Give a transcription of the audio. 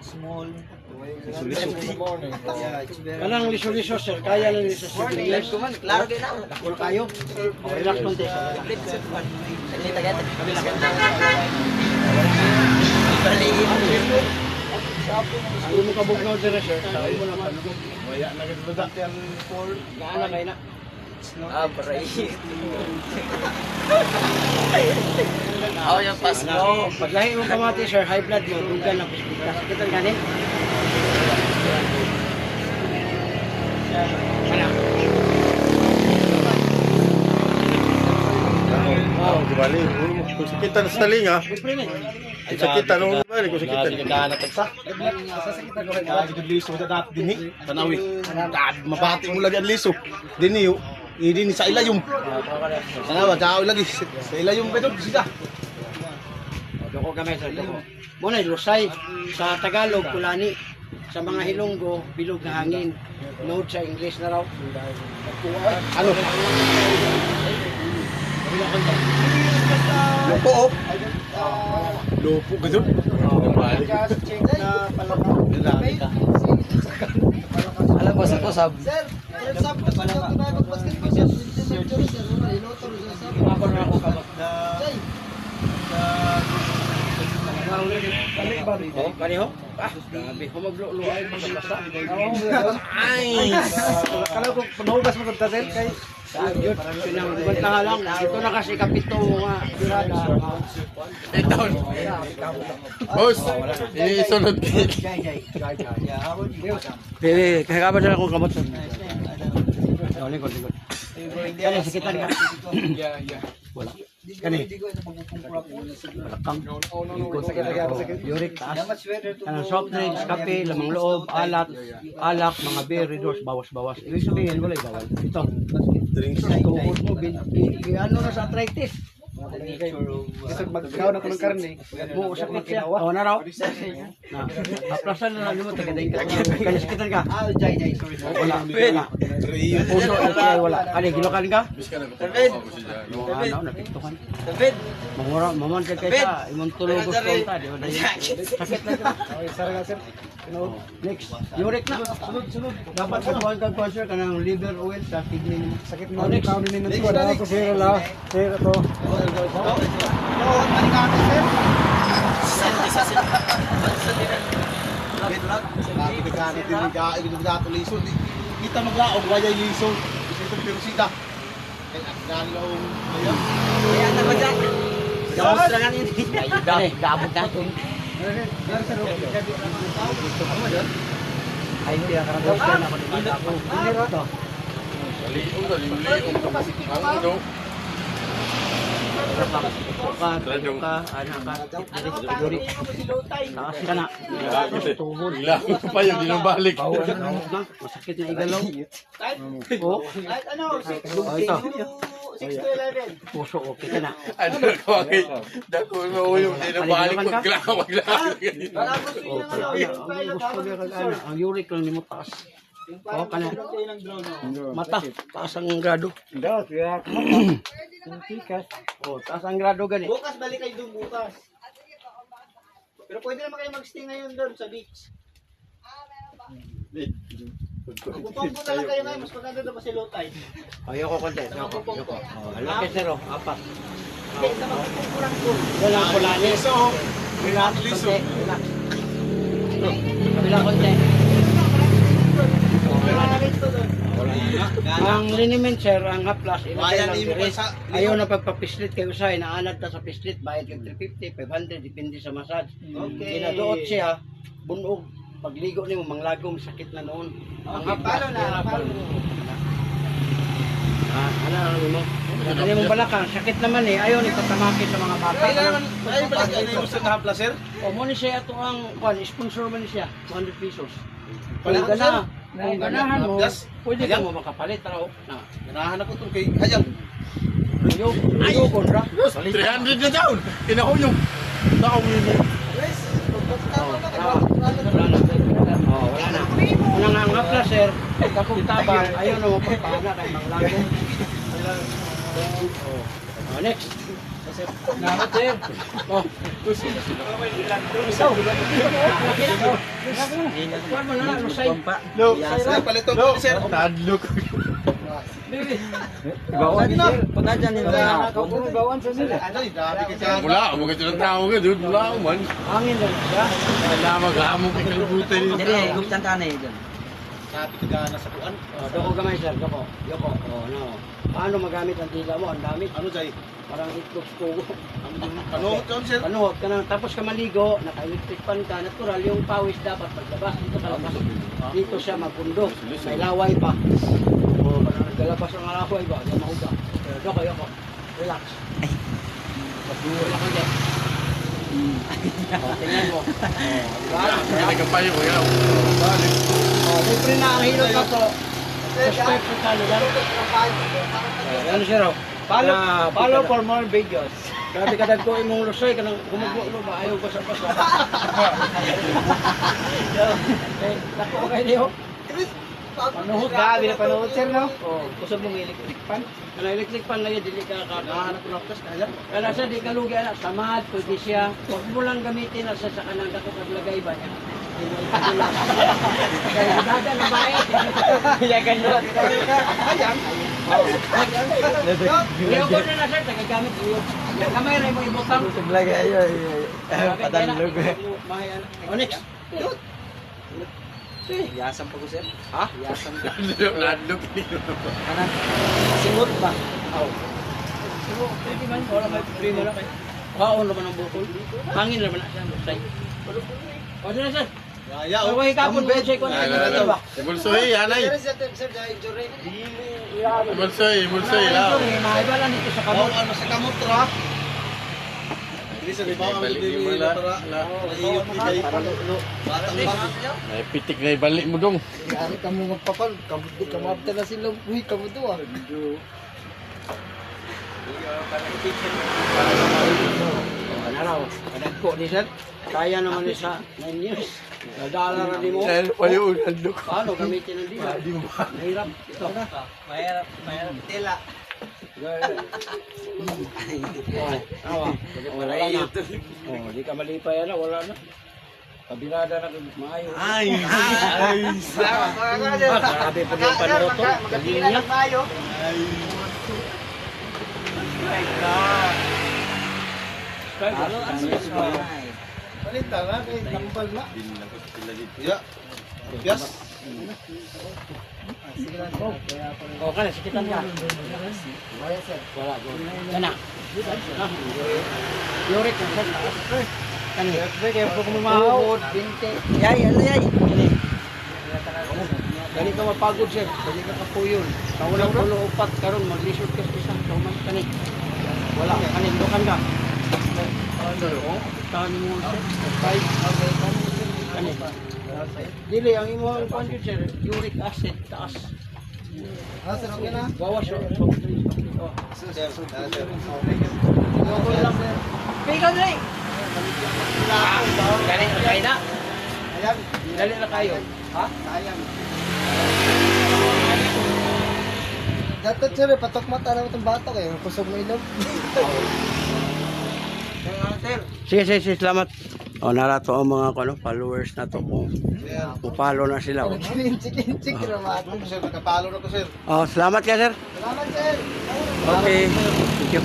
Small. Kanang liso-liso sir, kaya lang liso sir. Live ko man, klaro din na. Dakol kayo. Relax lang tayo. Kung mo kabugnaw dyan sir, sabi mo naman. Waya na gagawin yan for Gaana kayo na. Bray. Ako yung Pasko. Paglahi mo kamati sir, high blood mo, dugan na pispitas. Kita gani? oh, gibali. Kung sakita na sa talinga, kung sakita nung gibali, kung sakita. Nagdaan na tagsa. Sasakita ko rin. Liso sa dati din eh. Tanawi. Mabati mo lagi ang liso. Dini yo. Ini sa ilayong. Tanawa, tao lagi. Sa ilayong beto, sida. Doko kami sir, doko. Muna lusay sa Tagalog, kulani. Sa mga Hilonggo, bilog na hangin. Note sa English na raw. Ano? Lupo oh. Lupo gano'n. Alam ko sa kusab. Oh, kaniho? Ah, grabe. Humaglo-lo ay basta. Ay! Kalau ko panugas mo kung tasil kay Yun, pinanggubat na lang. Ito na kasi kapito nga. Birada. Boss! Isunod kit. Dili, kaya ka ba dyan akong kamot? Likod. Kani, sikitan ka. Wala. Kani. Balakang. Uric, taas. Kanang soft drinks, kape, lamang loob, alak, mga beer, redoors, bawas-bawas. Ibig sabihin, wala bawal. Ito. Drinks. Tuhod mo, ano na sa arthritis. isag magkaw na ko ng karne. Mo sakit siya. Oo na raw. Na. Aplasan na lang mo tagadain ka. Kaya sakitan ka. Wala. Wala. Puso ay wala. Kani gilokan ka? David. Ano napiktukan. David. Mangura maman ka kaysa imong tulogos ko ta, di ba? Sakit na ka. Okay, sir sir. Next. Uric na. Sunod. Dapat sa kuan kag cancer kanang liver oil sa kidney mo. Sakit mo ni kaon ni nito. Ako sir la. Sir to. Kita maglaog, waya liso. Isang pirusita. Kaya gano'ng ayun. Kaya na ba dyan? Gawos lang ani. Kani, gabot na to. Ay, hindi ka daw siya na ako. Hindi ro to. Taas ka na. Tuhod. Pa yung dinabalik. Masakit na igalaw. Oh. Oh, ito. 6 to 11. Puso, okay ka na. Ano ko ay dako mo yung dinabalik ko maglaog. Oh, ang gusto niya kag ana, ang uric lang nimo taas. Oh, kana. Mata, taas ang grado. Daw, kaya tikas. Oh, taas ang grado gani. Bukas balik kayo doon bukas. Pero pwede naman kayo mag-stay ngayon doon sa beach. Magpupampo na lang kayo ngayon, mas maganda doon pa si Lotay. Ayoko konti, ayoko. Oh, laki zero, apat. Hindi, sa magpupurang doon. Wala ko lani. So, Relax, konti. Relax. Kabila konti. Ang liniment sir, ang haplas, ilagay lang diri. Ayaw na pagpapislit kayo usay, naanad ta sa pislit, bayad yung 350, 500, depende sa massage. Okay. Kinaduot siya, bunog, pagligo nimo manglagom, sakit na noon. Ang haplas, ano mo? Ano mong balakang, sakit naman eh, ayaw ni patamaki sa mga bata. ay balik ano yung sa hapla sir? O mo ni siya ito ang, sponsor man ni siya, 200 pesos. Pala Kung gana, kung ganahan mo, Plus, pwede ka mo makapalit, taro. Na, Ganahan ako itong kay Hayang. ayaw kontra. 300 na down. Kinahonyong. Taong yun. Wala na. Unang ang hapla, sir, kakong tabang, ayaw na mo pagpahana kay Manglago. Next. Salamat, sir. Oh, kuwan mo na, Lusay. No, sir, paliton ko ni sir. Tadlok. Bawan ni sir. Punta dyan nila. Bawan sa nila. Ano, dami ka siya. Wala, mo ka ng tao ka, dude. Wala ako man. Hangin lang siya. Wala, maghamok ka kalibutan yun. Dili, guptan tanay dyan. Sabi ka gana sa kuan. Doko gamay sir, doko. Yoko. Oh, no. Paano magamit ang tila mo? Ang dami. Ano, Jay? Parang itlog pugo. Ano, sir? Panuhot ka na, tapos ka maligo, naka-electric fan ka, natural, yung pawis dapat paglabas. Dito kalabas. Dito siya magpundok. May laway pa. O, parang naglalabas ang laway ba? Yan mauga. Pero doko, yoko. Relax. Ay. Pagduro lang ka dyan. O, tingnan mo. Nagkapayo ko yan. Siyempre na ang hilo ka to. Subscribe sa channel yan. Ano siya raw? Follow for more videos. Grabe ka dagko imong Lusay kanang gumuglo ba ayaw ko sa pasa. Dako kay Leo. Panuhot Grabe na panood sir no. Oh, kusog mong electric fan. Kana electric fan na dili ka Nahanap ko na kas kaya. kana sa di ka lugi ana samad pwede siya. Huwag mo lang gamitin na sa kanang dako paglagay ba niya. Kaya dadan na ba eh. Ya ganun. Ayan. Leo ko na sir tagagamit iyo. Kamay ray mo ibutang. Lagay ay. Padalog. Oh, next. Yasan pa ko sir. Ha? Yasan ka. Nadlok niyo. Kanan. Singot ba? Aw. Singot. Pwede man. Wala may primo na kayo. Kaon naman ang bukol. Hangin naman na siya. Lusay. O, doon na sir. Kaya, Pero kung hikapon, lusay ko na. Ano ba? Ibulsoy, anay. Ibulsoy, lao. Mahaiba lang dito sa oh, kamot. ano sa kamot ra? Hindi sa libaw ang Balik dili mo na la. para. Iyot ni kay. Batang ba? May pitik na ibalik mo dong. Yari ka mo magpapal. Kabudi ka mabta na sila. Uy, kabudo ah. Ano raw? Kadagko ni sir. Kaya naman ni sa 9 years. Nadala na di mo. Dahil pa yung nadlok. Paano gamitin ang dila? Mahirap. Ito. Mahirap tila. Awa. Wala na. Oh, di ka malipay na, wala na. Kabirada na maayo. Ay, ay. Salamat mga kader. Grabe pa yung panoto. Magatingan na tayo. Balita na kay tambal na. Ya. Yes. Oh, kana sikitan ka. Wala go. Kana. Yorik na sa. Kani. Kaya po kumahaw. Yay, ano yay? Dali ka mapagod sir. Dali ka kapuyon. Kawalang ulo upat karon maglisod ka sa isang tuman kani. Wala kani dukan ka. Tahan mo sir. Kani. Dili ang imo ang panjud sir. Uric acid taas. Sir, okay na? Bawas siya. Sir, sir. Pigaw dali. Dali na kayo na. Ayan. Dali na kayo. Ha? Ayan. Dapat sir, patok mata na itong bato kayo. Kusog mo ilog. Sige, sige, sige, salamat. O, narato ang mga followers na to. Upalo na sila. Kinchik naman. Sir, nakapalo na ko, sir. Oh, salamat ka, sir. Salamat sir. Okay. Thank you.